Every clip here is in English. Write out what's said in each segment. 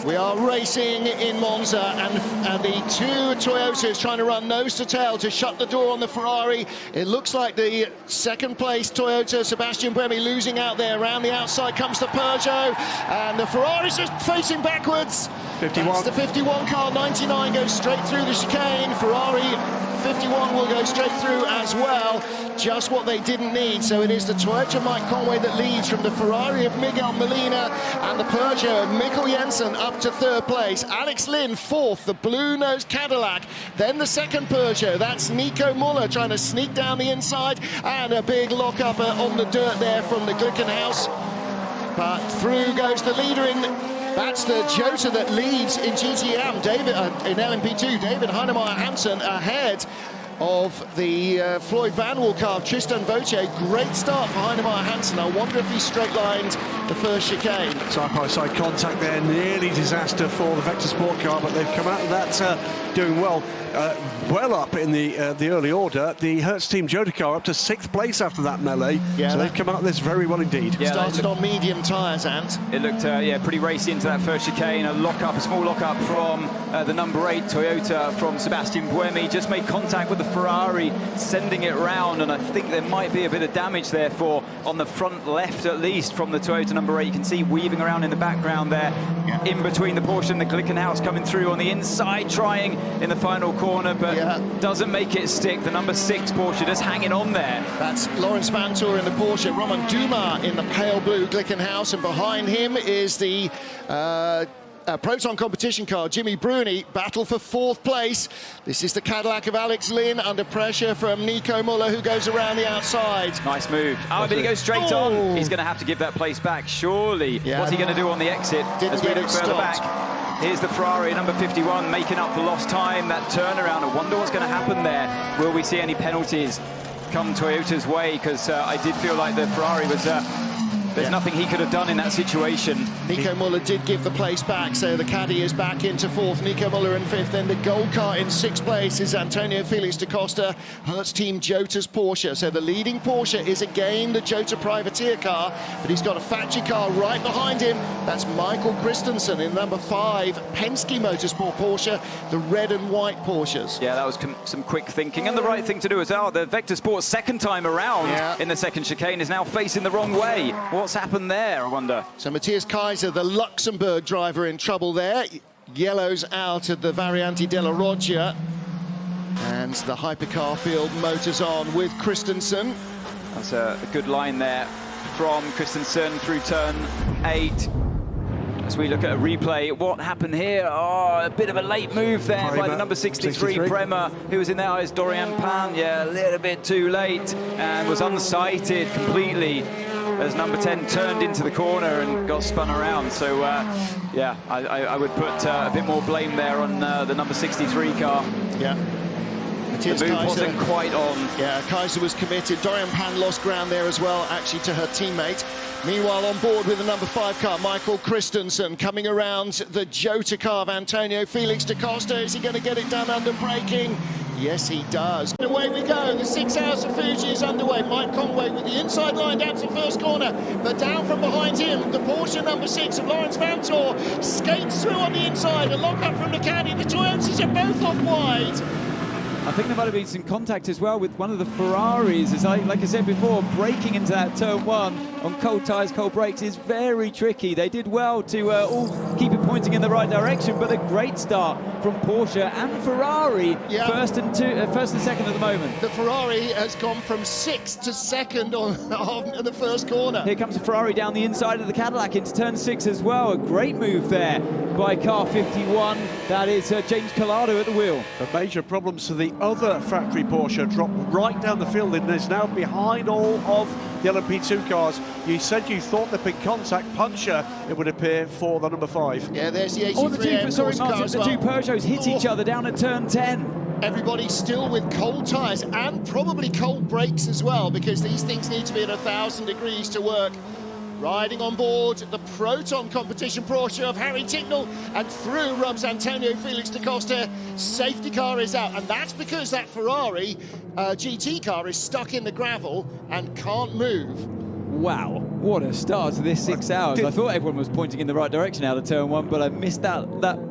We are racing in Monza, and the two Toyotas trying to run nose to tail to shut the door on the Ferrari. It looks like the second place Toyota, Sebastian Buemi, losing out there. Around the outside comes the Peugeot, and the Ferrari's just facing backwards. 51. That's the 51 car. 99 goes straight through the chicane. Ferrari 51 will go straight through as well. Just what they didn't need. So it is the Toyota Mike Conway that leads from the Ferrari of Miguel Molina, and the Peugeot of Mikkel Jensen up to third place. Alex Lynn fourth, the blue-nosed Cadillac. Then the second Peugeot, that's Nico Muller trying to sneak down the inside, and a big lock-up on the dirt there from the Glickenhaus. But through goes the leader in. That's the Jota that leads in GTM, in LMP2, David Heinemeier Hansen ahead of the Floyd Vanwall car, Tristan Vautier. Great start for Heinemeier Hansen. I wonder if he straight-lined the first chicane. Side-by-side contact there, nearly disaster for the Vector Sport car, but they've come out of that doing well. Well up in the early order. The Hertz Team Jota car up to 6th place after that melee. Yeah, so they've come out of this very well indeed. Yeah, started on medium tyres, Ant. It looked pretty racy into that first chicane. A small lock-up from the number 8 Toyota from Sebastian Buemi. Just made contact with the Ferrari, sending it round, and I think there might be a bit of damage therefore on the front left at least from the Toyota number 8. You can see weaving around in the background there, in between the Porsche and the Glickenhaus, coming through on the inside, trying in the final corner, but doesn't make it stick. The number 6 Porsche just hanging on there. That's Lawrence Vantour in the Porsche, Roman Dumas in the pale blue Glickenhaus, and behind him is the Proton competition car, Jimmy Bruni, battle for 4th place. This is the Cadillac of Alex Lynn, under pressure from Nico Muller, who goes around the outside. Nice move. Oh, but he goes straight on. He's going to have to give that place back, surely. Yeah. What's he going to do on the exit as we look further back? Here's the Ferrari, number 51, making up the lost time, that turnaround. I wonder what's going to happen there. Will we see any penalties come Toyota's way? Because I did feel like the Ferrari was... There's nothing he could have done in that situation. Nico Muller did give the place back, so the Caddy is back into 4th. Nico Muller in 5th. Then the gold car in 6th place is Antonio Felix da Costa, Hertz Team Jota's Porsche. So the leading Porsche is again the Jota privateer car, but he's got a factory car right behind him. That's Michael Christensen in number 5, Penske Motorsport Porsche, the red and white Porsches. Yeah, that was some quick thinking, and the right thing to do as well. The Vector Sport second time around in the second chicane is now facing the wrong way. What's happened there, I wonder? So Matthias Kaiser, the Luxembourg driver, in trouble there. Yellows out at the Variante della Roggia. And the Hypercar field motors on with Christensen. That's a good line there from Christensen through turn 8. As we look at a replay, what happened here? Oh, a bit of a late move there by the number 63 Prema, who was in there as Dorian Pan. Yeah, a little bit too late, and was unsighted completely as number 10 turned into the corner and got spun around. So, yeah, I would put a bit more blame there on the number 63 car. Yeah. The move wasn't quite on. Yeah, Kaiser was committed. Dorian Pan lost ground there as well, actually, to her teammate. Meanwhile, on board with the number 5 car, Michael Christensen, coming around the Jota car of Antonio Felix da Costa. Is he going to get it done under braking? Yes, he does. Away we go. The 6 hours of Fuji is underway. Mike Conway with the inside line down to first corner, but down from behind him, the Porsche number 6 of Lawrence Vantour skates through on the inside. A lock-up from the Caddy. The Toyotas are both off wide. I think there might have been some contact as well with one of the Ferraris. As like I said before, braking into that turn 1 on cold tyres, cold brakes is very tricky. They did well to all keep it pointing in the right direction, but a great start from Porsche and Ferrari, first and second at the moment. The Ferrari has gone from 6th to 2nd on the first corner. Here comes the Ferrari down the inside of the Cadillac into turn 6 as well. A great move there by car 51. That is James Collado at the wheel. The major problems to the other factory Porsche dropped right down the field and is now behind all of the LMP2 cars. You said you thought there'd been contact, puncture, it would appear, for the number 5. Yeah, there's the 83 the two Peugeots hit each other down at turn 10. Everybody still with cold tyres and probably cold brakes as well, because these things need to be at 1,000 degrees to work. Riding on board the Proton competition Porsche of Harry Ticknell, and through rubs Antonio Felix da Costa. Safety car is out, and that's because that Ferrari GT car is stuck in the gravel and can't move. Wow. What a start to this 6 hours. I thought everyone was pointing in the right direction out of turn 1, but I missed that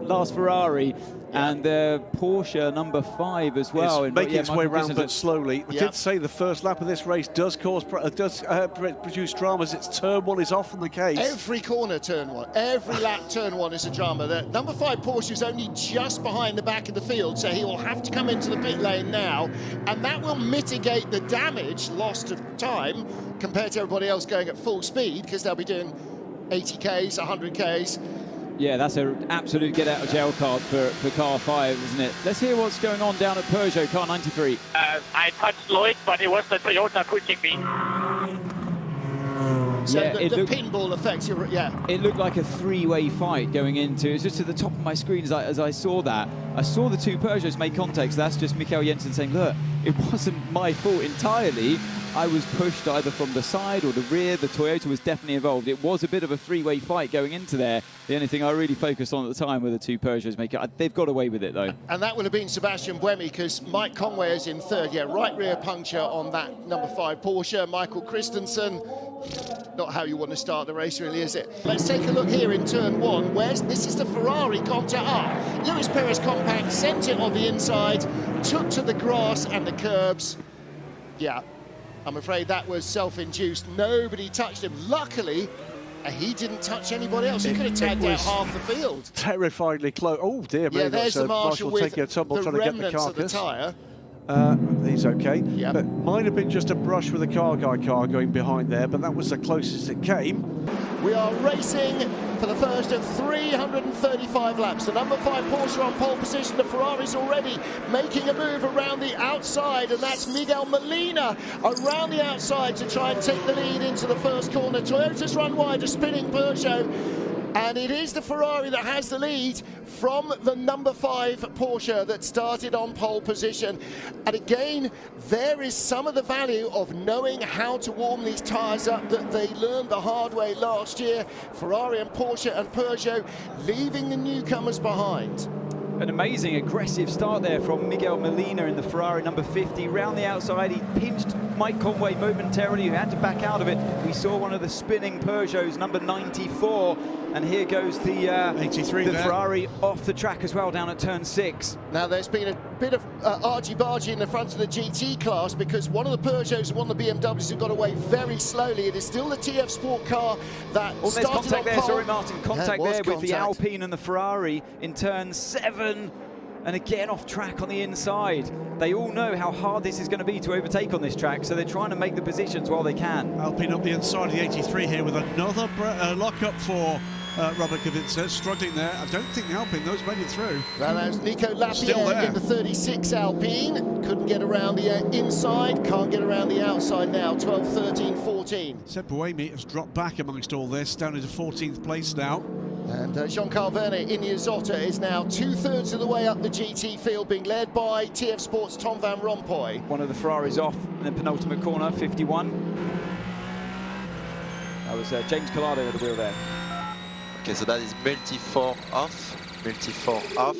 last Ferrari and Porsche number 5 as well. It's making its way around but slowly. We did say the first lap of this race does produce dramas. It's turn 1 is often the case. Every corner turn 1, every lap turn 1 is a drama. The number 5 Porsche is only just behind the back of the field, so he will have to come into the pit lane now, and that will mitigate the damage, lost of time, compared to everybody else going at full speed, because they'll be doing 80 Ks, 100 Ks. Yeah, that's an absolute get-out-of-jail card for car 5, isn't it? Let's hear what's going on down at Peugeot, car 93. I touched Lloyd, but it was the Toyota pushing me. So the pinball effect, It looked like a three-way fight going into. It was just at the top of my screen as I saw that. I saw the two Peugeots make contact, so that's just Michael Jensen saying, look, it wasn't my fault entirely. I was pushed either from the side or the rear. The Toyota was definitely involved. It was a bit of a three-way fight going into there. The only thing I really focused on at the time were the two Peugeots making. They've got away with it, though. And that would have been Sebastian Buemi, because Mike Conway is in third. Yeah, right rear puncture on that number 5 Porsche. Michael Christensen, not how you want to start the race, really, is it? Let's take a look here in turn 1. This is the Ferrari contact up. Luis Perez compact, sent it on the inside, took to the grass and the curbs. Yeah, I'm afraid that was self-induced. Nobody touched him. Luckily, he didn't touch anybody else. He could have tagged out half the field. Terrifyingly close. Oh dear me. Yeah, there's the Marshall with taking a tumble, trying to get the carcass. Of the tyre. He's okay. Yep. But might have been just a brush with a car going behind there, but that was the closest it came. We are racing for the first of 335 laps. The number 5 Porsche on pole position. The Ferrari's already making a move around the outside, and that's Miguel Molina around the outside to try and take the lead into the first corner. Toyota's run wide, a spinning Peugeot. And it is the Ferrari that has the lead from the number 5 Porsche that started on pole position. And again, there is some of the value of knowing how to warm these tyres up that they learned the hard way last year. Ferrari and Porsche and Peugeot leaving the newcomers behind. An amazing aggressive start there from Miguel Molina in the Ferrari number 50. Round the outside, he pinched Mike Conway momentarily, who had to back out of it. We saw one of the spinning Peugeots, number 94. And here goes the 83 the Ferrari off the track as well, down at turn 6. Now there's been a bit of argy-bargy in the front of the GT class, because one of the Peugeots and one of the BMWs have got away very slowly. It is still the TF Sport car that there's started contact on there, pole. sorry Martin, contact there with the contact. Alpine and the Ferrari in turn 7. And again off track on the inside. They all know how hard this is going to be to overtake on this track, so they're trying to make the positions while they can. Alpine up the inside of the 83 here with another lock-up for Robert Kubica, struggling there. I don't think the Alpine, those made it through. Well, there's Nico Lapierre in the 36 Alpine. Couldn't get around the inside, can't get around the outside now. 12, 13, 14. Seb Buemi has dropped back amongst all this, down into 14th place now. And Jean-Carl Vernet in the Isotta is now 2/3 of the way up the GT field, being led by TF Sports' Tom Van Rompuy. One of the Ferraris off in the penultimate corner, 51. That was James Collado at the wheel there. Okay, so that is multi-4 off, multi-4 off.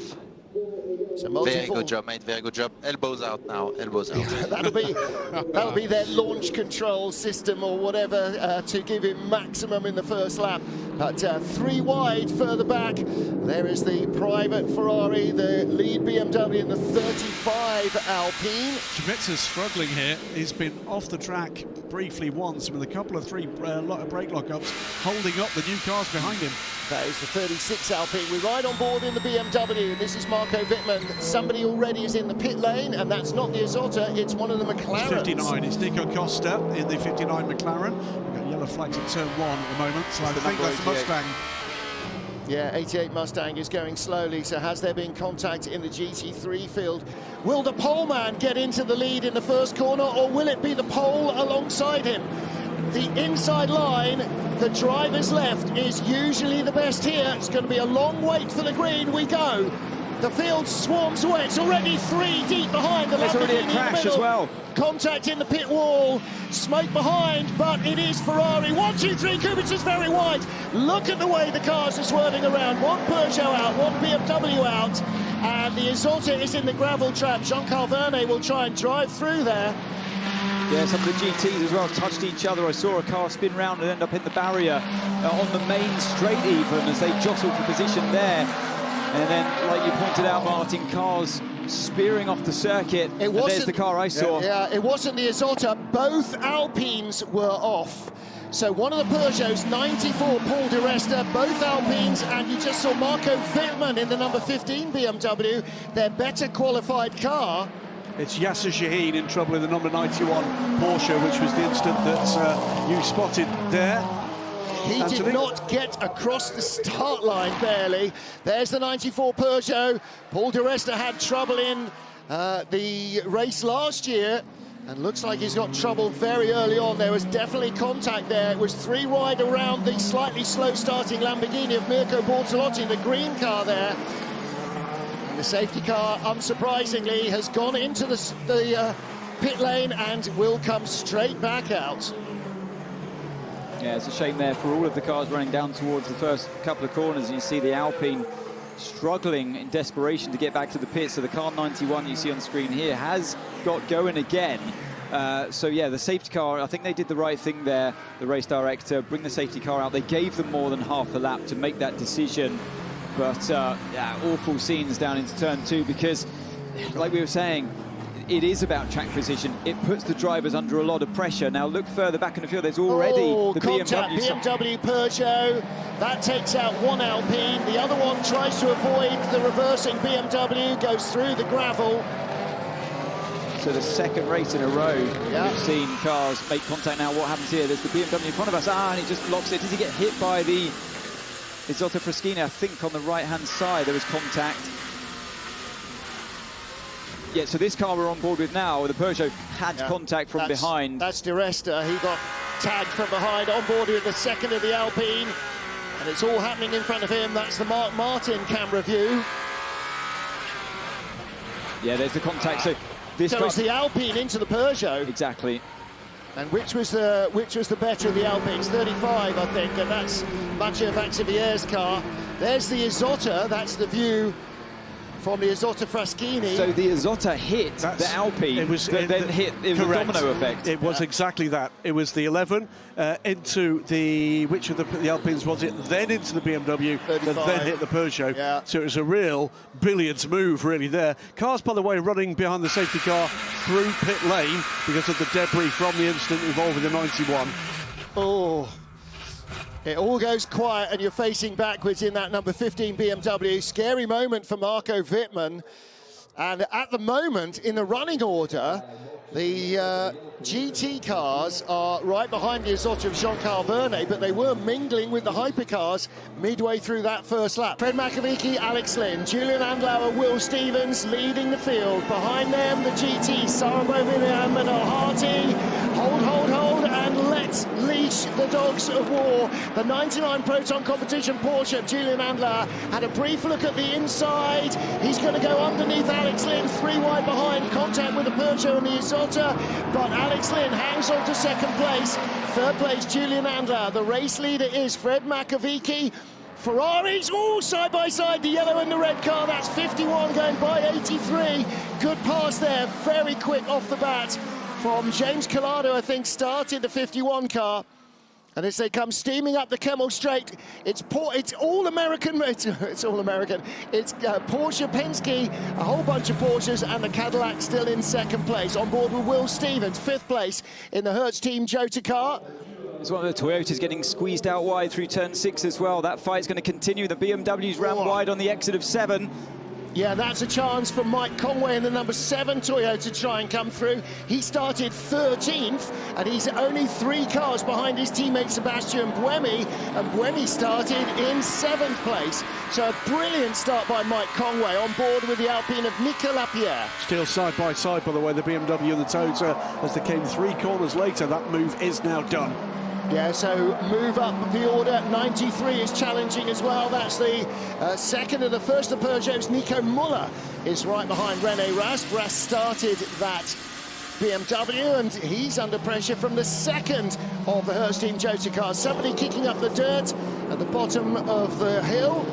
So very good job, mate, very good job. Elbows out now, elbows out. that'll be their launch control system or whatever to give him maximum in the first lap. But 3 wide further back, there is the private Ferrari, the lead BMW in the 35 Alpine. Kubica's struggling here. He's been off the track briefly once with a couple of brake lockups, holding up the new cars behind him. That is the 36 Alpine. We're right on board in the BMW, and this is Marco Wittmann. Somebody already is in the pit lane, and that's not the Isotta, it's one of the McLarens. 59, it's Nico Costa in the 59 McLaren. We've got yellow flags at turn 1 at the moment, so I think that's the Mustang. Yeah, 88 Mustang is going slowly, so has there been contact in the GT3 field? Will the pole man get into the lead in the first corner, or will it be the pole alongside him? The inside line, the driver's left, is usually the best here. It's going to be a long wait for the green. We go. The field swarms away. It's already 3 deep behind the Lamborghini. There's already a crash as well. Contact in the pit wall. Smoke behind, but it is Ferrari. 1, 2, 3. Kubica's very wide. Look at the way the cars are swerving around. One Peugeot out, one BMW out, and the Isotta is in the gravel trap. Jean-Carl Vernet will try and drive through there. Yeah, some of the GTs as well touched each other. I saw a car spin round and end up hitting the barrier on the main straight even as they jostled for position there. And then, like you pointed out, Martin, cars spearing off the circuit. And there's the car I saw. Yeah, it wasn't the Isotta. Both Alpines were off. So one of the Peugeots, 94, Paul di Resta, both Alpines, and you just saw Marco Wittmann in the number 15 BMW, their better qualified car. It's Yasser Shaheen in trouble in the number 91 Porsche, which was the instant that you spotted there. He Anthony? did not get across the start line, barely. There's the 94 Peugeot. Paul di Resta had trouble in the race last year, and looks like he's got trouble very early on. There was definitely contact there. It was 3 wide around the slightly slow-starting Lamborghini of Mirko Bortolotti, the green car there. And the safety car, unsurprisingly, has gone into the pit lane and will come straight back out. Yeah, it's a shame there for all of the cars running down towards the first couple of corners. And you see the Alpine struggling in desperation to get back to the pit. So the car 91 you see on screen here has got going again. So yeah, the safety car, I think they did the right thing there, the race director, bring the safety car out. They gave them more than half a lap to make that decision. But yeah, awful scenes down into turn 2 because, like we were saying, it is about track position. It puts the drivers under a lot of pressure. Now look further back in the field, there's already the BMW Peugeot. That takes out one Alpine. The other one tries to avoid the reversing BMW, goes through the gravel. So the second race in a row, we've seen cars make contact. Now what happens here? There's the BMW in front of us. And he just locks it. Does he get hit by the Isotta Fraschini? I think on the right-hand side there was contact. Yeah, so this car we're on board with now, the Peugeot, had contact from behind. That's di Resta. He got tagged from behind, on board with the second of the Alpine. And it's all happening in front of him. That's the Mark Martin camera view. Yeah, there's the contact. So this it's the Alpine into the Peugeot. Exactly. And which was the better of the Alpines? 35, I think, and that's Mathieu Vaxivier's car. There's the Isotta. That's the view from the Isotta Fraschini. So the Isotta hit the Alpine, it was a domino effect. It was exactly that. It was the 11 into the, which of the Alpines was it? Then into the BMW, 35. And then hit the Peugeot. Yeah. So it was a real billiards move really there. Cars, by the way, running behind the safety car through pit lane because of the debris from the incident involving the 91. Oh. It all goes quiet and you're facing backwards in that number 15 BMW. Scary moment for Marco Wittmann. And at the moment, in the running order, the GT cars are right behind the Isotta of Jean-Carl Vernet, but they were mingling with the hypercars midway through that first lap. Fred Makovici, Alex Lynn, Julian Andlauer, Will Stevens leading the field. Behind them, the GT, Sarah Bovina, Manor Harty. Hold, and let's leash the dogs of war. The 99 Proton Competition Porsche, Julian Andlauer, had a brief look at the inside. He's going to go underneath Alex Lynn, 3 wide behind, contact with the Peugeot and the Isotta, but Alex Lynn hangs on to second place. Third place, Julian Andlauer. The race leader is Fred Makovici. Ferraris, all side by side, the yellow and the red car. That's 51 going by 83. Good pass there, very quick off the bat from James Collado, I think, started the 51 car. And as they come steaming up the Kemmel Straight, it's all American. It's all American. It's Porsche, Penske, a whole bunch of Porsches, and the Cadillac still in second place. On board with Will Stevens, 5th place in the Hertz Team Jota car. There's one of the Toyotas getting squeezed out wide through turn 6 as well. That fight's going to continue. The BMW's ran wide on the exit of 7. Yeah, that's a chance for Mike Conway in the number 7 Toyota to try and come through. He started 13th, and he's only 3 cars behind his teammate Sebastian Buemi, and Buemi started in 7th place. So a brilliant start by Mike Conway on board with the Alpine of Nicolas Lapierre. Still side by side, by the way, the BMW and the Toyota as they came 3 corners later. That move is now done. Yeah, so move up the order. 93 is challenging as well. That's the second of the first of Peugeot's. Nico Muller is right behind René Rast. Rast started that BMW, and he's under pressure from the second of the Hertz Team Jota cars. Somebody kicking up the dirt at the bottom of the hill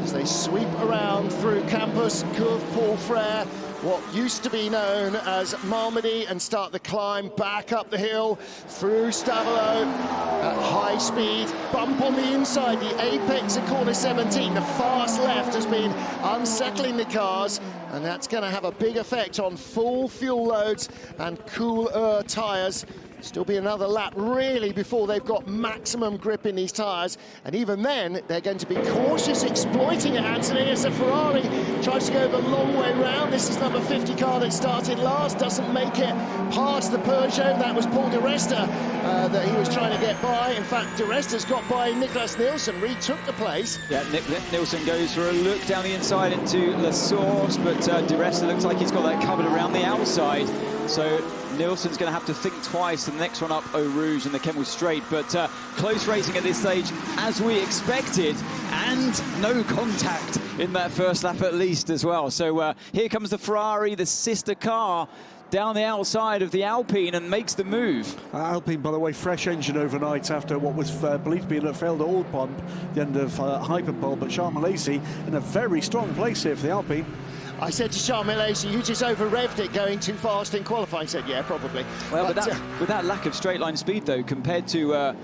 as they sweep around through Campus, Courve, Paul Frere, what used to be known as Malmedy and start the climb back up the hill through Stavolo at high speed. Bump on the inside, the apex of corner 17. The fast left has been unsettling the cars, and that's going to have a big effect on full fuel loads and cooler tyres. Still be another lap really before they've got maximum grip in these tyres, and even then they're going to be cautious exploiting it, Anthony, as the Ferrari tries to go the long way round. This is number 50 car that started last, doesn't make it past the Peugeot. That was Paul Di Resta that he was trying to get by. In fact, Di Resta's got by Niklas Nielsen, retook the place. Yeah, Nielsen goes for a look down the inside into La Source, but Di Resta looks like he's got that covered around the outside. So Nielsen's going to have to think twice. The next one up, Eau Rouge and the Kemmel Straight. But close racing at this stage, as we expected, and no contact in that first lap at least as well. So here comes the Ferrari, the sister car, down the outside of the Alpine and makes the move. Alpine, by the way, fresh engine overnight after what was believed to be a failed oil pump, the end of Hypercar, but Charles Malaysia in a very strong place here for the Alpine. I said to Charles Malaysia, you just over-revved it going too fast in qualifying. He said, yeah, probably. Well, but with that lack of straight-line speed, though, compared to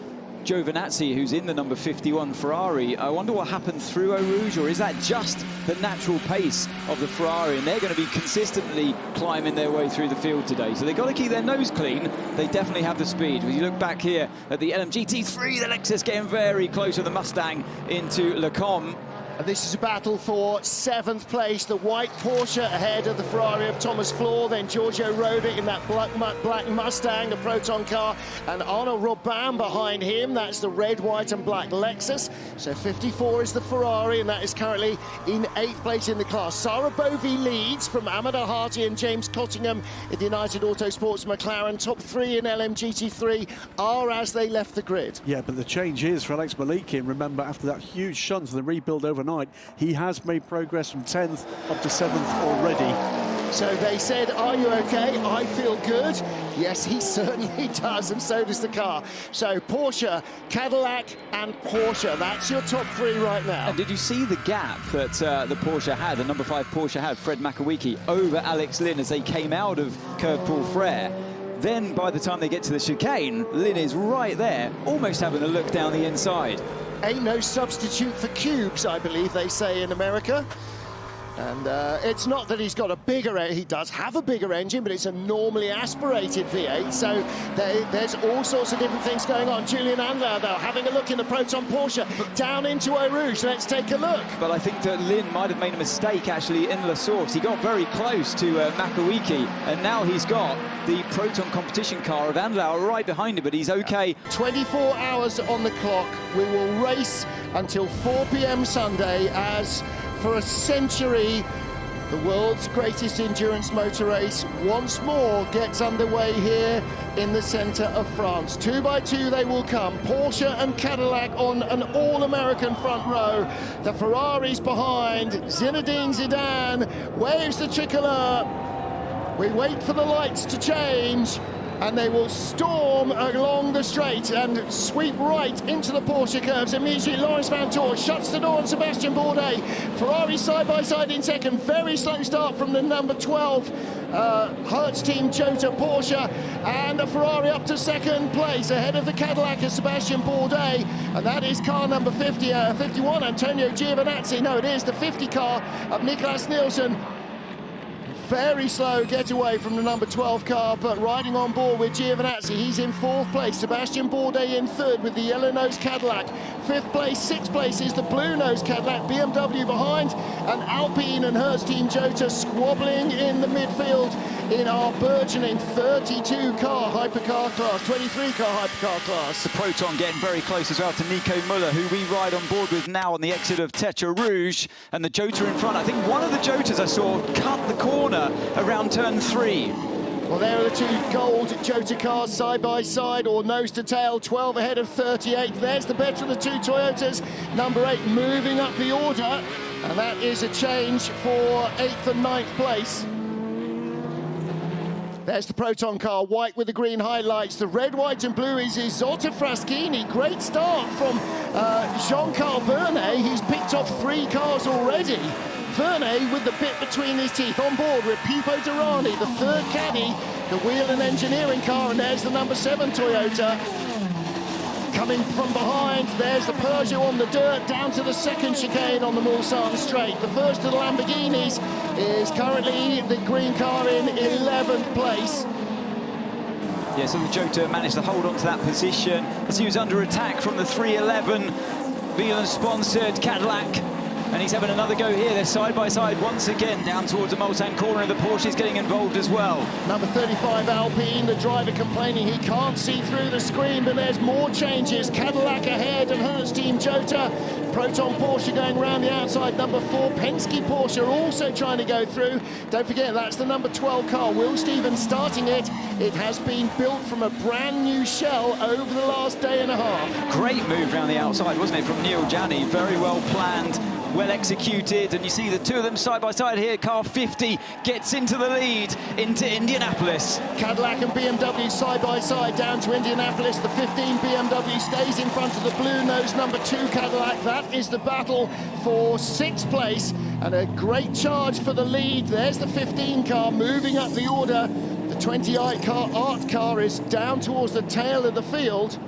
Giovinazzi, who's in the number 51 Ferrari, I wonder what happened through Eau Rouge, or is that just the natural pace of the Ferrari? And they're going to be consistently climbing their way through the field today. So they've got to keep their nose clean. They definitely have the speed. When you look back here at the LMGT3, the Lexus getting very close with the Mustang into Le Combe. This is a battle for 7th place. The white Porsche ahead of the Ferrari of Thomas Floor, then Giorgio Roda in that black Mustang, the Proton car, and Arnaud Robin behind him. That's the red, white and black Lexus. So 54 is the Ferrari, and that is currently in 8th place in the class. Sarah Bovey leads from Ahmed Al-Hati and James Cottingham in the United Autosports McLaren. Top 3 in LMGT3 are as they left the grid. Yeah, but the change is for Alex Malikin. Remember, after that huge shunt and the rebuild overnight, he has made progress from 10th up to 7th already. So they said, are you okay? I feel good. Yes, he certainly does, and so does the car. So Porsche, Cadillac and Porsche, that's your top 3 right now. And did you see the gap that the Porsche had, the number 5 Porsche had, Fred Makawiki, over Alex Lynn as they came out of Curve Paul Frere? Then by the time they get to the chicane, Lynn is right there, almost having a look down the inside. Ain't no substitute for cubes, I believe they say in America. And it's not that he's got a bigger, he does have a bigger engine, but it's a normally aspirated V8, so there's all sorts of different things going on. Julian Andlau, though, having a look in the Proton Porsche, down into Eau Rouge. Let's take a look. But I think that Lynn might have made a mistake, actually, in La Source. He got very close to Makawiki, and now he's got the Proton competition car of Andlau right behind him, but he's okay. 24 hours on the clock. We will race until 4 p.m. Sunday as, for a century, the world's greatest endurance motor race once more gets underway here in the centre of France. 2 by 2 they will come. Porsche and Cadillac on an all-American front row. The Ferraris behind. Zinedine Zidane waves the tricolour. We wait for the lights to change, and they will storm along the straight and sweep right into the Porsche curves. Immediately, Laurens Vanthoor shuts the door on Sebastian Bourdais. Ferrari side by side in second. Very slow start from the number 12 Hertz team Jota Porsche, and the Ferrari up to 2nd place ahead of the Cadillac of Sebastian Bourdais, and that is car number 51, Antonio Giovinazzi. No, it is the 50 car of Niklas Nielsen. Very slow getaway from the number 12 car, but riding on board with Giovinazzi. He's in 4th place. Sebastian Bourdais in 3rd with the yellow-nosed Cadillac. 5th place, 6th place is the blue-nosed Cadillac. BMW behind, and Alpine and Hertz team Jota squabbling in the midfield in our burgeoning 32-car hypercar class, 23-car hypercar class. The Proton getting very close as well to Nico Muller, who we ride on board with now on the exit of Tetra Rouge, and the Jota in front. I think one of the Jotas I saw cut the corner around turn 3. Well, there are the 2 gold Jota cars side by side, or nose to tail, 12 ahead of 38. There's the better of the 2 Toyotas. Number 8 moving up the order, and that is a change for 8th and 9th place. There's the Proton car, white with the green highlights. The red, white and blue is Isotta Fraschini. Great start from Jean-Carl Vernet. He's picked off 3 cars already. Verne with the bit between his teeth on board with Pipo Derani, the third caddy, the wheel and engineering car, and there's the number 7 Toyota. Coming from behind, there's the Peugeot on the dirt, down to the second chicane on the Mulsanne straight. The first of the Lamborghinis is currently the green car in 11th place. Yeah, so the Jota managed to hold on to that position as he was under attack from the 311 Whelen-sponsored Cadillac. And he's having another go here. They're side by side once again down towards the Mulsanne corner. The Porsche is getting involved as well. Number 35 Alpine, the driver complaining he can't see through the screen, but there's more changes. Cadillac ahead and Hertz Team Jota. Proton Porsche going around the outside. Number 4 Penske Porsche also trying to go through. Don't forget, that's the number 12 car. Will Stevens starting it. It has been built from a brand new shell over the last day and a half. Great move around the outside, wasn't it, from Neil Janney? Very well planned, well executed, and you see the two of them side by side here. Car 50 gets into the lead into Indianapolis. Cadillac and BMW side by side down to Indianapolis. The 15 BMW stays in front of the blue nose number 2 Cadillac. That is the battle for 6th place, and a great charge for the lead. There's the 15 car moving up the order. The 28 car Art car is down towards the tail of the field,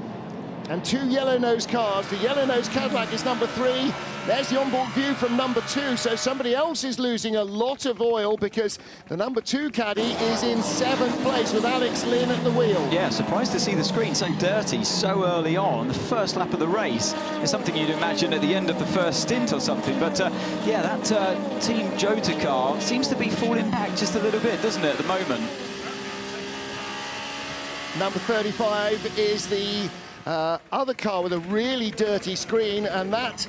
and 2 yellow nose cars. The yellow nose Cadillac is number 3. There's the onboard view from number 2, so somebody else is losing a lot of oil because the number 2 caddy is in 7th place with Alex Lynn at the wheel. Yeah, surprised to see the screen so dirty so early on, the first lap of the race. It's something you'd imagine at the end of the first stint or something, but yeah, that Team Jota car seems to be falling back just a little bit, doesn't it, at the moment? Number 35 is the other car with a really dirty screen, and that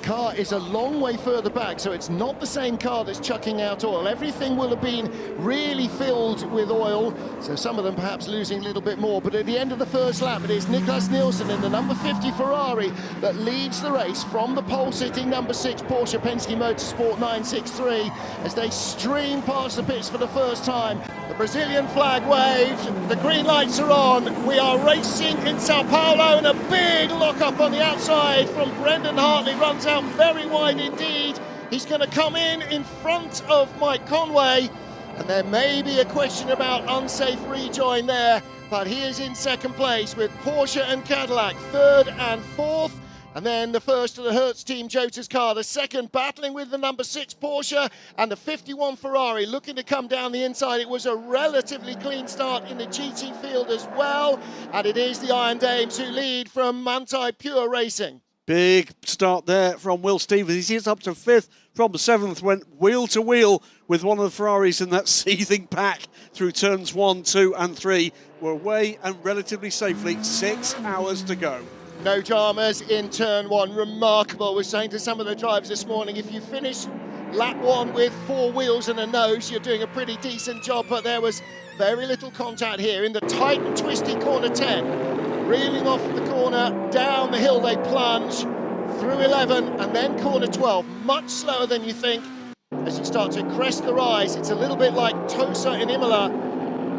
car is a long way further back, so it's not the same car that's chucking out oil. Everything will have been really filled with oil, so some of them perhaps losing a little bit more. But at the end of the first lap, it is Niklas Nielsen in the number 50 Ferrari that leads the race from the pole-sitting number 6 Porsche Penske Motorsport 963 as they stream past the pits for the first time. The Brazilian flag waved, the green lights are on. We are racing in Sao Paulo, and a big lock-up on the outside from Brendan Hartley. Runs out very wide indeed. He's going to come in front of Mike Conway, and there may be a question about unsafe rejoin there, but he is in 2nd place with Porsche and Cadillac 3rd and 4th, and then the first of the Hertz Team Jota's car, the second battling with the number 6 Porsche and the 51 Ferrari looking to come down the inside. It was a relatively clean start in the GT field as well, and it is the Iron Dames who lead from Manthey Pure Racing. Big start there from Will Stevens. He's up to 5th from 7th, went wheel to wheel with one of the Ferraris in that seething pack through turns 1, 2 and 3. We're away and relatively safely, 6 hours to go. No dramas in turn 1, remarkable. I was saying to some of the drivers this morning, if you finish lap 1 with 4 wheels and a nose, you're doing a pretty decent job, but there was very little contact here in the tight and twisty corner 10. Reeling off the corner, down the hill they plunge, through 11 and then corner 12. Much slower than you think as you start to crest the rise. It's a little bit like Tosa in Imola.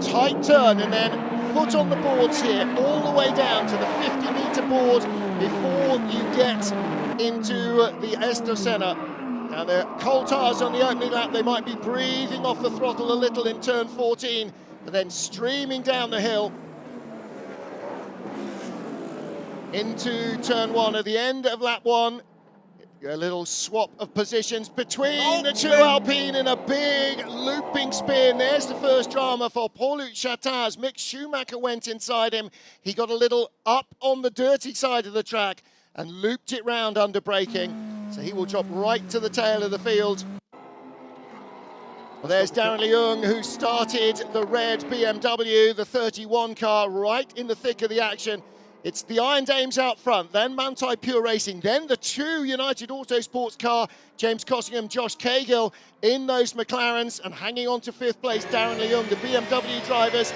Tight turn and then foot on the boards here, all the way down to the 50-metre board before you get into the Estosena. Now the coal tires on the opening lap, they might be breathing off the throttle a little in turn 14, but then streaming down the hill into turn 1 at the end of lap 1. A little swap of positions between the 2 Alpine in a big looping spin. There's the first drama for Paul-Luc Chattaz. Mick Schumacher went inside him. He got a little up on the dirty side of the track and looped it round under braking. So he will drop right to the tail of the field. Well, there's Darren Leung, who started the red BMW, the 31 car, right in the thick of the action. It's the Iron Dames out front, then Manthey Pure Racing, then the 2 United Autosports car, James Cossingham, Josh Cahill in those McLarens, and hanging on to 5th place, Darren Leung. The BMW drivers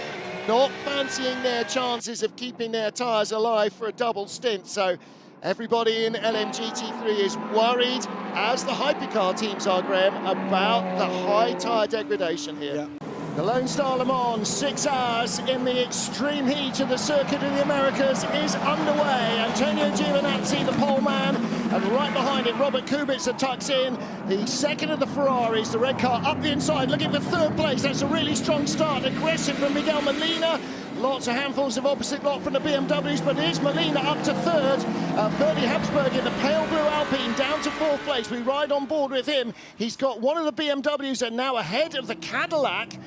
not fancying their chances of keeping their tyres alive for a double stint. So everybody in LMGT3 is worried, as the hypercar teams are, Graham, about the high tyre degradation here. Yeah. The Lone Star Le Mans, 6 hours in the extreme heat of the Circuit of the Americas is underway. Antonio Giovinazzi, the pole man, and right behind him, Robert Kubica tucks in. The second of the Ferraris, the red car up the inside, looking for third place. That's a really strong start. Aggressive from Miguel Molina. Lots of handfuls of opposite lot from the BMWs, but it is Molina up to third. Ferdy Habsburg in the pale blue Alpine down to fourth place. We ride on board with him. He's got one of the BMWs and now ahead of the Cadillac.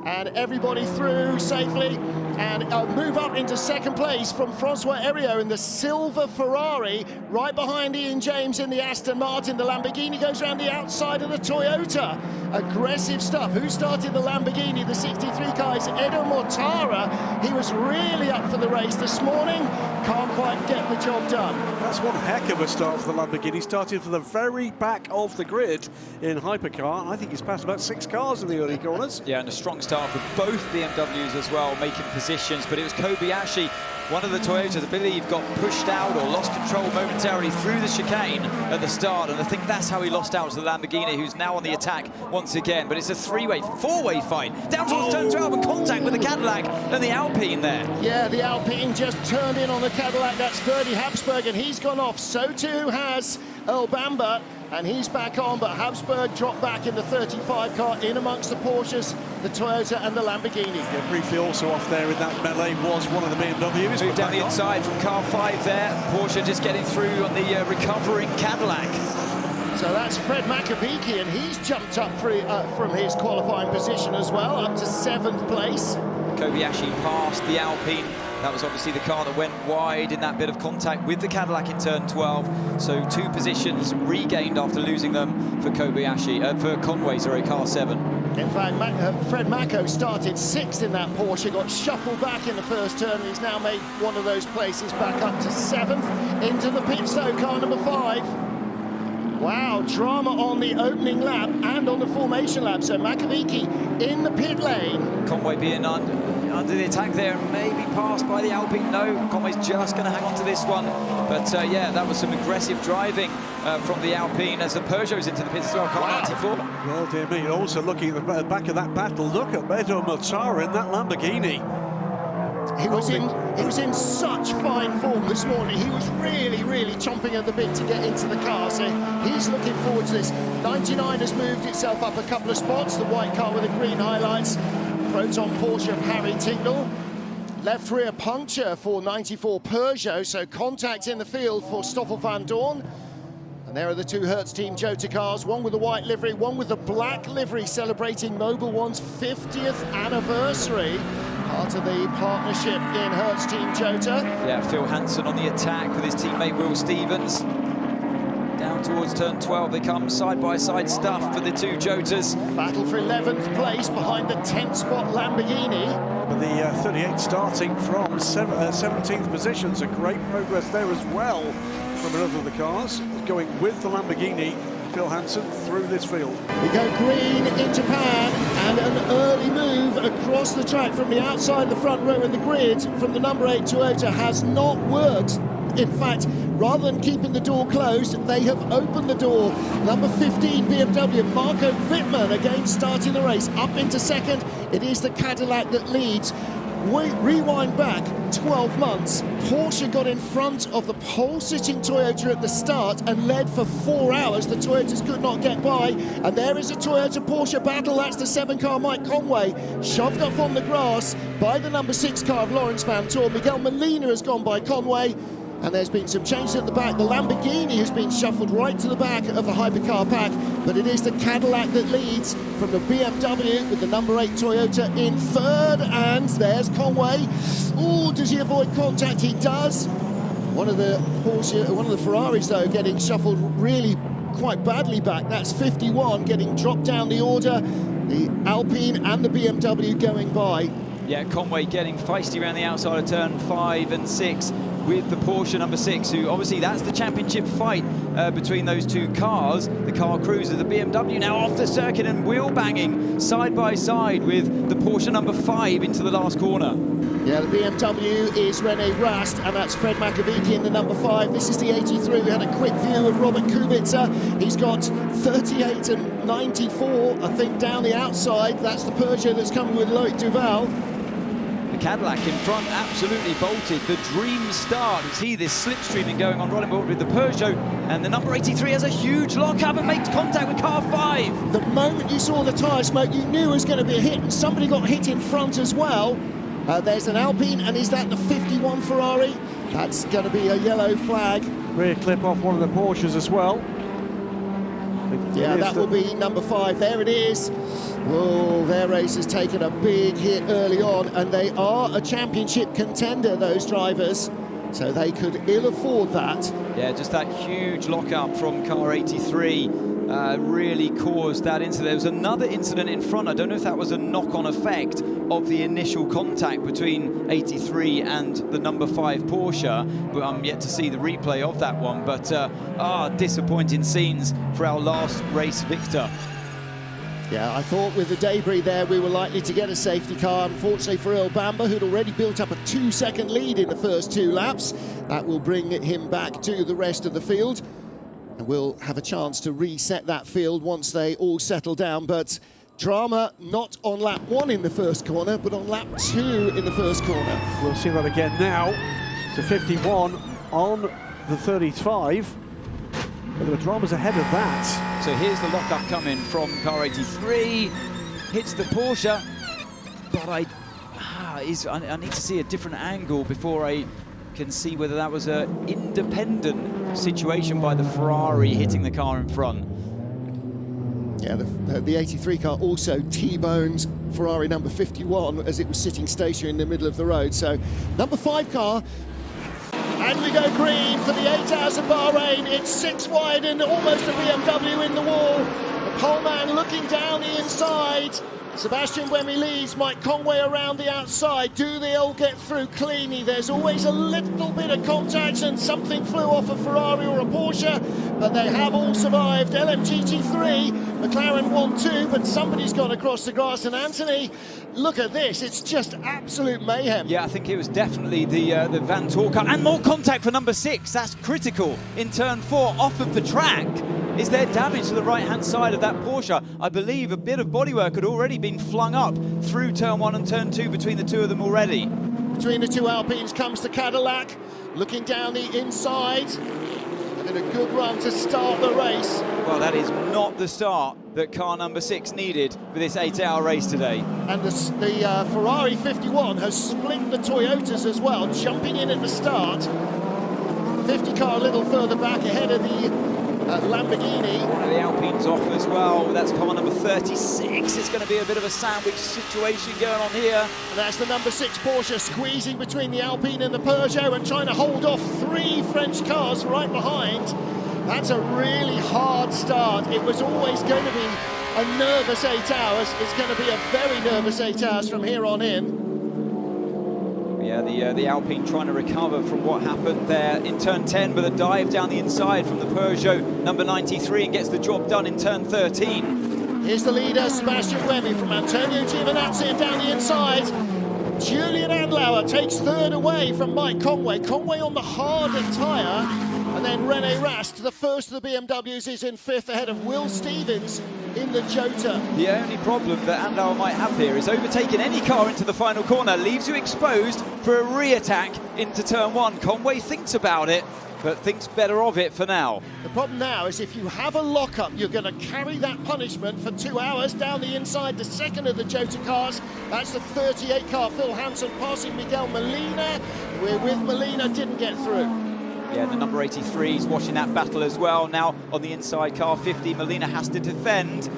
And everybody through safely, and move up into second place from Francois Heriot in the silver Ferrari, right behind Ian James in the Aston Martin. The Lamborghini goes around the outside of the Toyota. Aggressive stuff. Who started the Lamborghini? The 63 car is Edo Mortara. He was really up for the race this morning. Can't quite get the job done. That's one heck of a start for the Lamborghini. Started from the very back of the grid in Hypercar. I think he's passed about 6 cars in the early corners. Yeah, and a strong start for both BMWs as well, making positions, but it was Kobayashi, one of the Toyotas, I believe, got pushed out or lost control momentarily through the chicane at the start, and I think that's how he lost out to the Lamborghini, who's now on the attack once again. But it's a four-way fight down towards turn 12 and contact with the Cadillac and the Alpine there. Yeah, the Alpine just turned in on the Cadillac. That's Ferdy Habsburg, and he's gone off. So too has Earl Bamber, and he's back on, but Habsburg dropped back in the 35 car in amongst the Porsches, the Toyota and the Lamborghini. Yeah, briefly also off there in that melee was one of the BMWs. Moved down the inside from car 5 there. Porsche just getting through on the recovering Cadillac. So that's Fred Makovici, and he's jumped up from his qualifying position as well, up to 7th place. Kobayashi passed the Alpine. That was obviously the car that went wide in that bit of contact with the Cadillac in turn 12. So 2 positions regained after losing them for Kobayashi, for Conway, sorry, car 7. In fact, Fred Mako started 6th in that Porsche, got shuffled back in the first turn, and he's now made one of those places back up to 7th. Into the pits though, car number 5. Wow, drama on the opening lap and on the formation lap. So Makovici in the pit lane. Conway being under the attack there, maybe passed by the Alpine. No, Conway's just going to hang on to this one. But yeah, that was some aggressive driving from the Alpine as the Peugeot's into the pits as well. Car 94. Well, dear me, also looking at the back of that battle, look at Edo Mortara in that Lamborghini. He was in such fine form this morning. He was really chomping at the bit to get into the car, so he's looking forward to this. 99 has moved itself up a couple of spots, the white car with the green highlights. Proton Porsche of Harry Tingle. Left rear puncture for 94 Peugeot, so contact in the field for Stoffel van Dorn. And there are the 2 Hertz Team Jota cars, one with the white livery, one with the black livery, celebrating Mobil One's 50th anniversary. Part of the partnership in Hertz Team Jota. Yeah, Phil Hansen on the attack with his teammate Will Stevens. Down towards turn 12 they come, side-by-side stuff for the 2 Jotas. Battle for 11th place behind the 10th spot Lamborghini. But the 38 starting from 17th position, so great progress there as well from another of the cars. Going with the Lamborghini, Phil Hansen through this field. We go green in Japan, and an early move across the track from the outside of the front row in the grid from the number 8 Toyota has not worked. In fact, rather than keeping the door closed, they have opened the door. Number 15 BMW, Marco Wittmann, again starting the race. Up into second, it is the Cadillac that leads. Rewind back 12 months, Porsche got in front of the pole-sitting Toyota at the start and led for 4 hours. The Toyotas could not get by, and there is a Toyota-Porsche battle. That's the 7-car Mike Conway, shoved off on the grass by the number 6 car of Lawrence Van Toor. Miguel Molina has gone by Conway, and there's been some changes at the back. The Lamborghini has been shuffled right to the back of the Hypercar pack, but it is the Cadillac that leads from the BMW with the number 8 Toyota in third, and there's Conway. Oh, does he avoid contact? He does. One of the Ferraris though getting shuffled really quite badly back. That's 51 getting dropped down the order. The Alpine and the BMW going by. Yeah, Conway getting feisty around the outside of turn 5 and 6 with the Porsche number 6, who obviously that's the championship fight between those 2 cars. The car cruiser, the BMW now off the circuit and wheel banging side by side with the Porsche number 5 into the last corner. Yeah, the BMW is Rene Rast, and that's Fred Makovici in the number 5. This is the 83. We had a quick view of Robert Kubica. He's got 38 and 94, I think, down the outside. That's the Peugeot that's coming with Loic Duval. The Cadillac in front absolutely bolted. The dream start. You see this slipstreaming going on, rolling forward with the Peugeot, and the number 83 has a huge lock-up and makes contact with car 5. The moment you saw the tyre smoke, you knew it was going to be a hit, and somebody got hit in front as well. There's an Alpine, and is that the 51 Ferrari? That's going to be a yellow flag. Rear clip off one of the Porsches as well. Yeah, that will be number 5. There it is. Whoa, their race has taken a big hit early on, and they are a championship contender, those drivers, so they could ill afford that. Yeah, just that huge lock-up from car 83 really caused that incident. There was another incident in front. I don't know if that was a knock-on effect of the initial contact between 83 and the number 5 Porsche, but I'm yet to see the replay of that one. But disappointing scenes for our last race victor. Yeah, I thought with the debris there we were likely to get a safety car. Unfortunately for Earl Bamber, who'd already built up a 2-second lead in the first 2 laps. That will bring him back to the rest of the field. And we'll have a chance to reset that field once they all settle down. But drama not on lap 1 in the first corner, but on lap 2 in the first corner. We'll see that again now. So 51 on the 35. But the drama's ahead of that. So here's the lock-up coming from car 83. Hits the Porsche, but I need to see a different angle before I can see whether that was an independent situation by the Ferrari hitting the car in front. Yeah, the 83 car also T-boned Ferrari number 51 as it was sitting stationary in the middle of the road. So number 5 car. And we go green for the 8 hours of Bahrain. It's 6 wide and almost a BMW in the wall. The pole man looking down the inside. Sebastian Buemi leads, Mike Conway around the outside. Do they all get through cleanly? There's always a little bit of contact and something flew off a Ferrari or a Porsche, but they have all survived. LMGT3, McLaren 1-2, but somebody's gone across the grass, and Anthony, look at this, it's just absolute mayhem. Yeah, I think it was definitely the Van Torka, and more contact for number 6. That's critical in turn 4, off of the track. Is there damage to the right-hand side of that Porsche? I believe a bit of bodywork had already been flung up through turn 1 and turn 2 between the two of them already. Between the two Alpines comes the Cadillac, looking down the inside. Having a good run to start the race. Well, that is not the start that car number 6 needed for this 8-hour race today. And the Ferrari 51 has split the Toyotas as well, jumping in at the start. 50 car a little further back ahead of the Lamborghini. One of the Alpines off as well. That's car number 36. It's going to be a bit of a sandwich situation going on here. And that's the number 6 Porsche squeezing between the Alpine and the Peugeot and trying to hold off 3 French cars right behind. That's a really hard start. It was always going to be a nervous 8 hours. It's going to be a very nervous 8 hours from here on in. Yeah, the Alpine trying to recover from what happened there in turn 10 with a dive down the inside from the Peugeot number 93 and gets the job done in turn 13. Here's the leader, Sebastian Buemi from Antonio Giovinazzi, and down the inside, Julian Andlauer takes 3rd away from Mike Conway. Conway on the harder tyre, and then René Rast, the first of the BMWs, is in 5th ahead of Will Stevens in the Jota. The only problem that Andlauer might have here is overtaking any car into the final corner leaves you exposed for a re-attack into turn 1. Conway thinks about it, but thinks better of it for now. The problem now is if you have a lock-up, you're going to carry that punishment for 2 hours down the inside, the second of the Jota cars. That's the 38 car, Phil Hansen passing Miguel Molina. We're with Molina, didn't get through. Yeah, the number 83 is watching that battle as well. Now on the inside, car 50, Molina has to defend.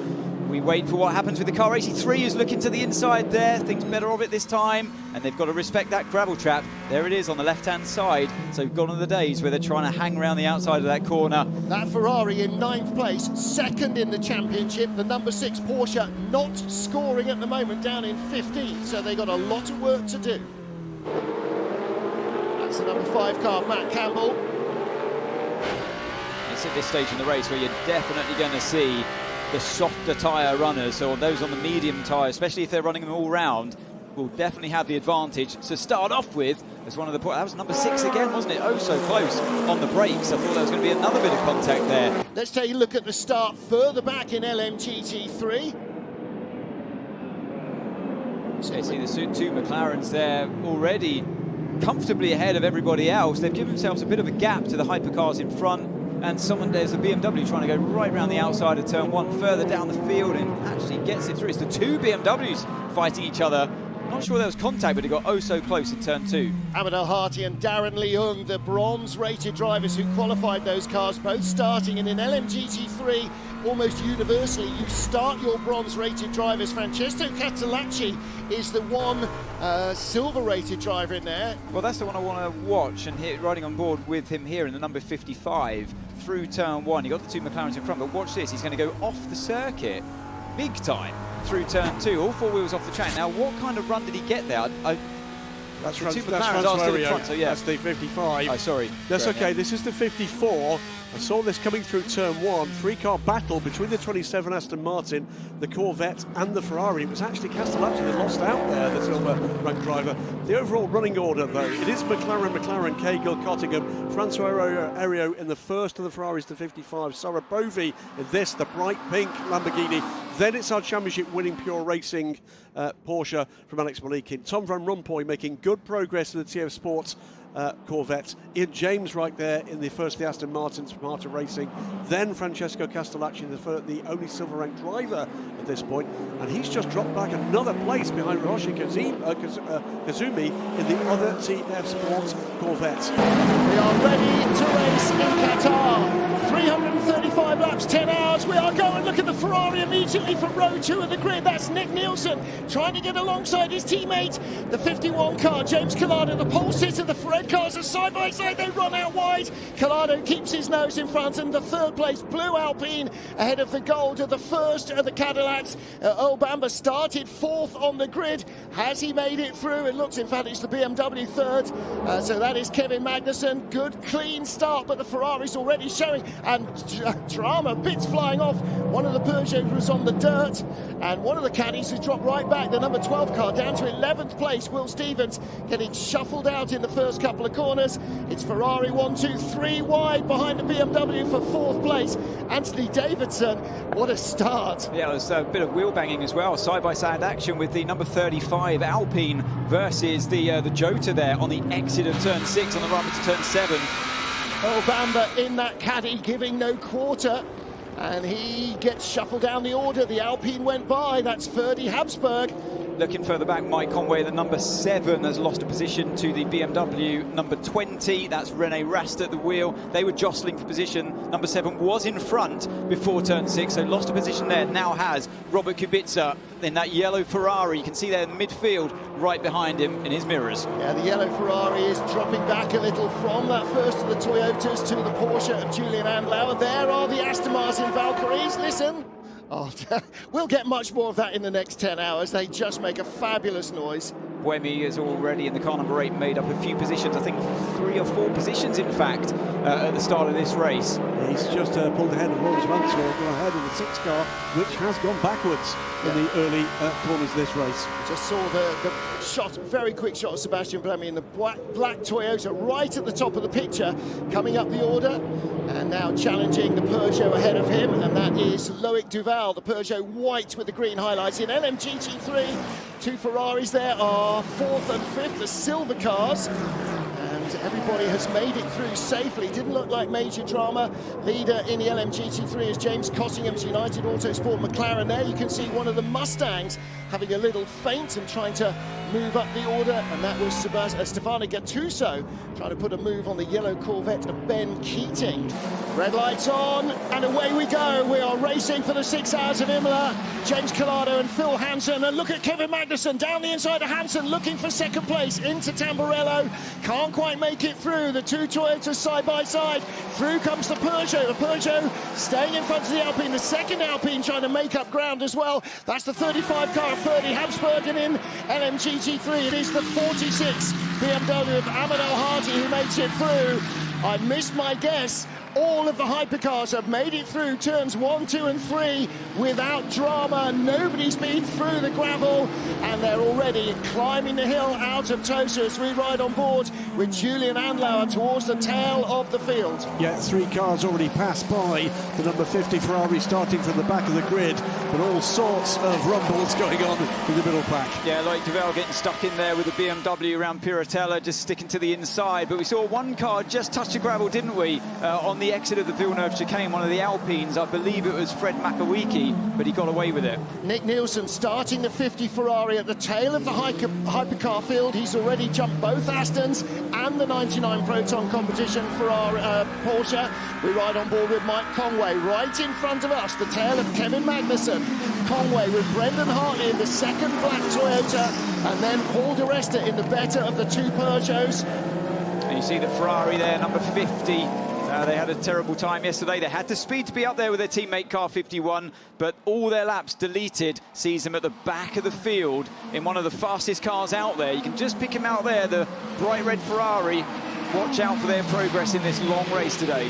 We wait for what happens with the car 83, who's looking to the inside there, thinks better of it this time, and they've got to respect that gravel trap. There it is on the left-hand side. So gone are the days where they're trying to hang around the outside of that corner. That Ferrari in 9th place, 2nd in the championship. The number 6 Porsche not scoring at the moment, down in 15th, so they've got a lot of work to do. That's the number 5 car, Matt Campbell. It's at this stage in the race where you're definitely going to see the softer tyre runners, or those on the medium tyre, especially if they're running them all round, will definitely have the advantage. So start off with, as one of the that was number 6 again, wasn't it? Oh, so close on the brakes. I thought there was going to be another bit of contact there. Let's take a look at the start further back in LMGT3. Yeah, see the two McLarens there already comfortably ahead of everybody else. They've given themselves a bit of a gap to the hypercars in front, and there's a BMW trying to go right around the outside of turn 1, further down the field, and actually gets it through. It's the two BMWs fighting each other. Not sure there was contact, but it got oh so close in turn 2. Amadou Harty and Darren Leung, the bronze-rated drivers who qualified those cars, both starting in an LMGT3. Almost universally, you start your bronze-rated drivers. Francesco Castellacci is the one silver-rated driver in there. Well, that's the one I want to watch, and riding on board with him here in the number 55 through turn 1. You got the two McLarens in front, but watch this. He's going to go off the circuit big time through turn 2, all four wheels off the track. Now, what kind of run did he get there? That's the two McLarens are still in front, so yeah. That's the 55. Oh, sorry. That's okay. This is the 54. I saw this coming through turn 1. Three-car battle between the 27 Aston Martin, the Corvette, and the Ferrari. It was actually Castellacci that lost out there, the silver-ranked driver. The overall running order, though, it is McLaren, Cahill, Cottingham, Francois Ario in the first of the Ferraris, the 55. Sarah Bovey in this, the bright pink Lamborghini. Then it's our championship-winning Pure Racing Porsche from Alex Malikin. Tom Van Rompuy making good progress in the TF Sports Corvette. Ian James right there in the first of the Aston Martins from Marta Racing. Then Francesco Castellacci, the only silver-ranked driver at this point. And he's just dropped back another place behind Hiroshi Kazumi in the other TF Sports Corvette. We are ready to race in Qatar. 335 laps, 10 hours. We are going. Look at the Ferrari immediately from row 2 of the grid. That's Nick Nielsen trying to get alongside his teammate. The 51 car, James Collado, the pole sitter. The red cars are side by side. They run out wide. Collado keeps his nose in front, and the third place Blue Alpine ahead of the gold of the first of the Cadillacs. Earl Bamber started 4th on the grid. Has he made it through? It looks, in fact, it's the BMW 3rd. So that is Kevin Magnussen. Good, clean start, but the Ferrari's already showing. And drama, bits flying off. One of the Peugeot was on the dirt, and one of the caddies has dropped right back. The number 12 car down to 11th place. Will Stevens getting shuffled out in the first couple of corners. It's Ferrari 1, 2, 3 wide behind the BMW for 4th place. Anthony Davidson, what a start. Yeah, there's a bit of wheel banging as well. Side-by-side action with the number 35 Alpine versus the Jota there on the exit of turn 6 on the run to turn 7. Earl Bamber in that caddy giving no quarter, and he gets shuffled down the order. The Alpine went by. That's Ferdy Habsburg. Looking further back, Mike Conway, the number 7, has lost a position to the BMW number 20. That's Rene Rast at the wheel. They were jostling for position. Number 7 was in front before turn 6, so lost a position there. Now has Robert Kubica in that yellow Ferrari. You can see there in the midfield, right behind him in his mirrors. Yeah, the yellow Ferrari is dropping back a little from that first of the Toyotas to the Porsche of Julian Andlauer. There are the Aston Martin Valkyries. Listen. Oh, we'll get much more of that in the next 10 hours. They just make a fabulous noise. Buemi is already in the car number 8, made up a few positions, I think 3 or 4 positions in fact, at the start of this race. He's just pulled ahead of Lawrence Vansor, gone ahead of the 6 car, which has gone backwards in the early corners of this race. Just saw the shot, very quick shot of Sebastian Buemi in the black Toyota right at the top of the picture, coming up the order, and now challenging the Peugeot ahead of him, and that is Loic Duval, the Peugeot white with the green highlights. In LMGT3, 2 Ferraris there are 4th and 5th, the silver cars. And everybody has made it through safely. Didn't look like major drama. Leader in the LMGT3 is James Cottingham's United Autosport McLaren. There you can see one of the Mustangs having a little feint and trying to move up the order, and that was Stefano Gattuso trying to put a move on the yellow Corvette of Ben Keating. Red lights on, and away we go. We are racing for the 6 hours of Imola. James Collado and Phil Hansen, and look at Kevin Magnussen down the inside of Hansen, looking for 2nd place into Tamburello. Can't quite make it through. The 2 Toyotas side by side. Through comes the Peugeot. The Peugeot staying in front of the Alpine. The 2nd Alpine trying to make up ground as well. That's the 35 car of Ferdy Habsburg, and in LMGT3 it is the 46 BMW of Amadou Harty who makes it through. I missed my guess. all of the hypercars have made it through turns 1, 2 and 3 without drama. Nobody's been through the gravel, and they're already climbing the hill out of Tosa as we ride on board with Julian Andlauer towards the tail of the field. Yeah, 3 cars already passed by the number 50 Ferrari, starting from the back of the grid, but all sorts of rumbles going on in the middle pack. Yeah, like Duval getting stuck in there with the BMW around Piratella, just sticking to the inside. But we saw one car just touch the gravel, didn't we, on the exit of the Villeneuve chicane, one of the Alpines. I believe it was Fred Makawiki, but he got away with it. Nick Nielsen starting the 50 Ferrari at the tail of the hypercar field. He's already jumped both Astons and the 99 Proton competition for our Porsche. We ride on board with Mike Conway. Right in front of us, the tail of Kevin Magnussen. Conway with Brendan Hartley in the second black Toyota, and then Paul Di Resta in the better of the 2 Peugeots. And you see the Ferrari there, number 50. They had a terrible time yesterday. They had the speed to be up there with their teammate car 51, but all their laps deleted sees them at the back of the field in one of the fastest cars out there. You can just pick him out there, the bright red Ferrari. Watch out for their progress in this long race today.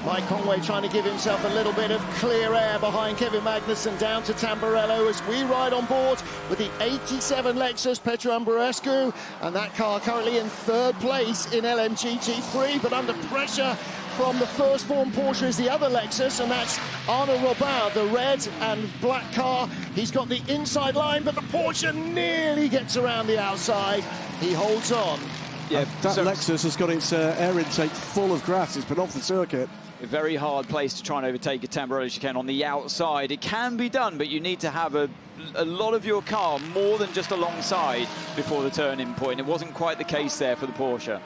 Mike Conway trying to give himself a little bit of clear air behind Kevin Magnussen down to Tamburello as we ride on board with the 87 Lexus Petru Ambrescu, and that car currently in 3rd place in LMGT3, but under pressure from the first form Porsche is the other Lexus, and that's Arnaud Robin, the red and black car. He's got the inside line, but the Porsche nearly gets around the outside. He holds on. Yeah, that Lexus has got its air intake full of grass. It's been off the circuit. A very hard place to try and overtake a Tamburello chicane on the outside. It can be done, but you need to have a lot of your car more than just alongside before the turning point. It wasn't quite the case there for the Porsche.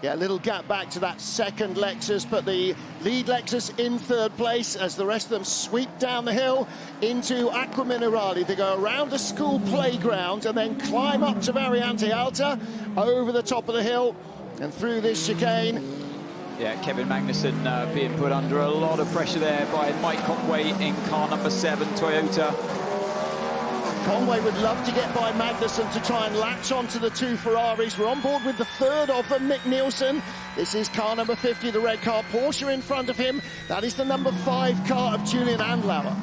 Yeah, a little gap back to that second Lexus, but the lead Lexus in 3rd place as the rest of them sweep down the hill into Acqua Minerale. They go around a school playground and then climb up to Variante Alta, over the top of the hill and through this chicane. Yeah, Kevin Magnussen being put under a lot of pressure there by Mike Conway in car number 7, Toyota. Conway would love to get by Magnussen to try and latch onto the 2 Ferraris. We're on board with the 3rd of them, Nick Nielsen. This is car number 50, the red car. Porsche in front of him. That is the number 5 car of Julian Andlauer.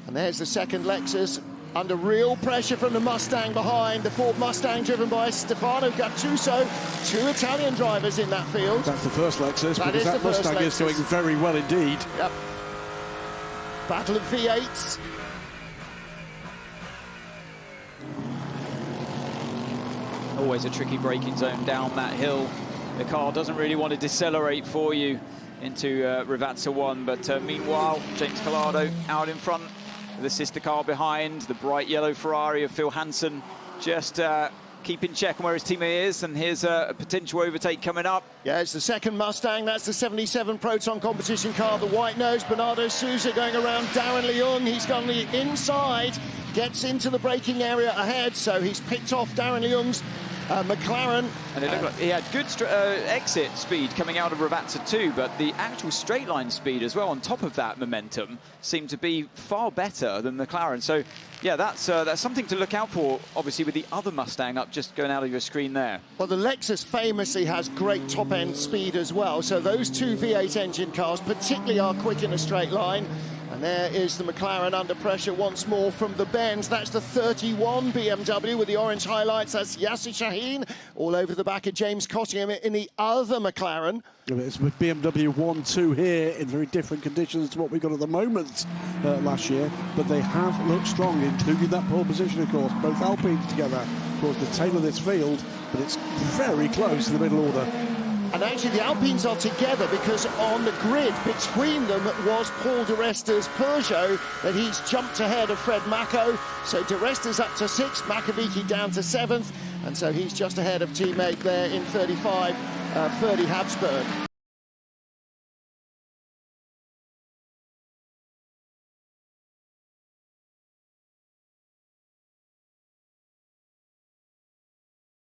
And there's the second Lexus, under real pressure from the Mustang behind. The Ford Mustang driven by Stefano Gattuso. 2 Italian drivers in that field. That's the first Lexus, that because that Mustang is doing very well indeed. Yep. Battle of V8s. Always a tricky braking zone down that hill. The car doesn't really want to decelerate for you into Rivazza 1, but meanwhile, James Collado out in front, the sister car behind, the bright yellow Ferrari of Phil Hansen, just keeping check on where his teammate is, and here's a potential overtake coming up. Yeah, it's the second Mustang. That's the 77 Proton competition car, the white nose. Bernardo Souza going around Darren Leung. He's gone the inside, gets into the braking area ahead, so he's picked off Darren Leung's McLaren. And it looked like he had good exit speed coming out of Rivazza 2, but the actual straight line speed as well on top of that momentum seemed to be far better than McLaren. So yeah, that's something to look out for, obviously, with the other Mustang up just going out of your screen there. Well, the Lexus famously has great top-end speed as well, so those 2 V8 engine cars particularly are quick in a straight line. And there is the McLaren under pressure once more from the Benz. That's the 31 BMW with the orange highlights. That's Yasser Shaheen all over the back of James Cottingham in the other McLaren. It's with BMW 1-2 here in very different conditions to what we got at the moment last year. But they have looked strong, including that pole position, of course. Both Alpines together towards the tail of this field, but it's very close to the middle order. And actually the Alpines are together because on the grid between them was Paul Di Resta's Peugeot that he's jumped ahead of Fred Mako. So Di Resta's up to 6th, Makovici down to 7th, and so he's just ahead of teammate there in 35, Ferdy Habsburg.